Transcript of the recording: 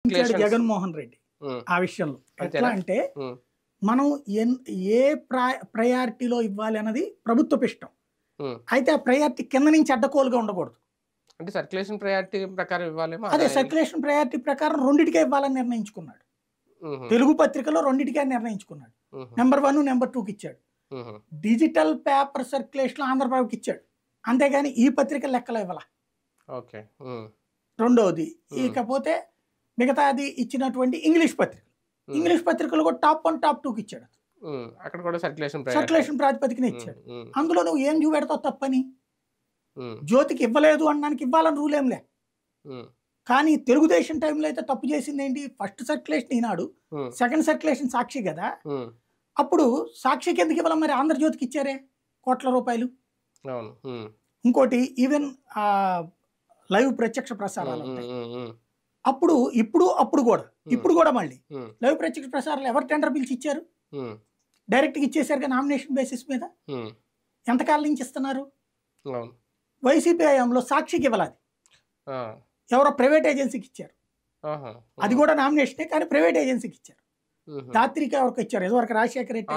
జగన్మోహన్ రెడ్డి ఆ విషయంలో ఎట్లా అంటే మనం ఏ ప్రయారిటీలో ఇవ్వాలి అన్నది ప్రభుత్వ ఇష్టం. అయితే ఆ ప్రయారిటీ కింద నుంచి అడ్డకోలుగా ఉండకూడదు. అంటే సర్క్యులేషన్ ప్రయారిటీ ప్రకారం ఇవ్వాలేమో. అదే సర్క్యులేషన్ ప్రయారిటీ ప్రకారం రెండిటికే ఇవ్వాలని నిర్ణయించుకున్నాడు. తెలుగు పత్రికలో రెండిటికే నిర్ణయించుకున్నాడు. నెంబర్ 1 నెంబర్ 2కి ఇచ్చాడు. డిజిటల్ పేపర్ సర్క్యులేషన్ ఆంధ్రప్రభకి ఇచ్చాడు. అంతేగాని ఈ పత్రిక లెక్కలో ఇవ్వాల. ఓకే. రెండవది ఇకపోతే మిగతాది ఇచ్చినటువంటి ఇంగ్లీష్ పత్రికలు. ఇంగ్లీష్ పత్రికలు కూడా టాప్ 1 టాప్ 2కి ఇచ్చాడు. అక్కడ కూడా సర్క్యులేషన్ ప్రాతిపదికన ఇచ్చాడు. అందులో నువ్వు ఏం చూపెడతావు తప్పని? జ్యోతికి ఇవ్వలేదు అనడానికి ఇవ్వాలని రూల్ ఏం లే. కానీ తెలుగుదేశం టైంలో అయితే తప్పు చేసింది ఏంటి? ఫస్ట్ సర్క్యులేషన్ ఈనాడు, సెకండ్ సర్క్యులేషన్ సాక్షి కదా. అప్పుడు సాక్షికి ఎందుకు ఇవ్వాలి మరి? ఆంధ్రజ్యోతికి ఇచ్చారే కోట్ల రూపాయలు. ఇంకోటి ఈవెన్ లైవ్ ప్రత్యక్ష ప్రసారాలు అప్పుడు ఇప్పుడు కూడా మళ్ళీ లైవ్ ప్రత్యక్ష ప్రసారాలు ఎవరు టెండర్ పిలిచి ఇచ్చారు? డైరెక్ట్గా ఇచ్చేసారు కదా నామినేషన్ బేసిస్ మీద. ఎంతకాలం నుంచి ఇస్తున్నారు? వైసీపీ హయాంలో సాక్షికి ఇవ్వాలి, ఎవరో ప్రైవేట్ ఏజెన్సీకి ఇచ్చారు. అది కూడా నామినేషనే కానీ ప్రైవేట్ ఏజెన్సీకి ఇచ్చారు. దాత్రికి ఎవరికి ఇచ్చారు? ఇదివరకు రాజశేఖర రెడ్డి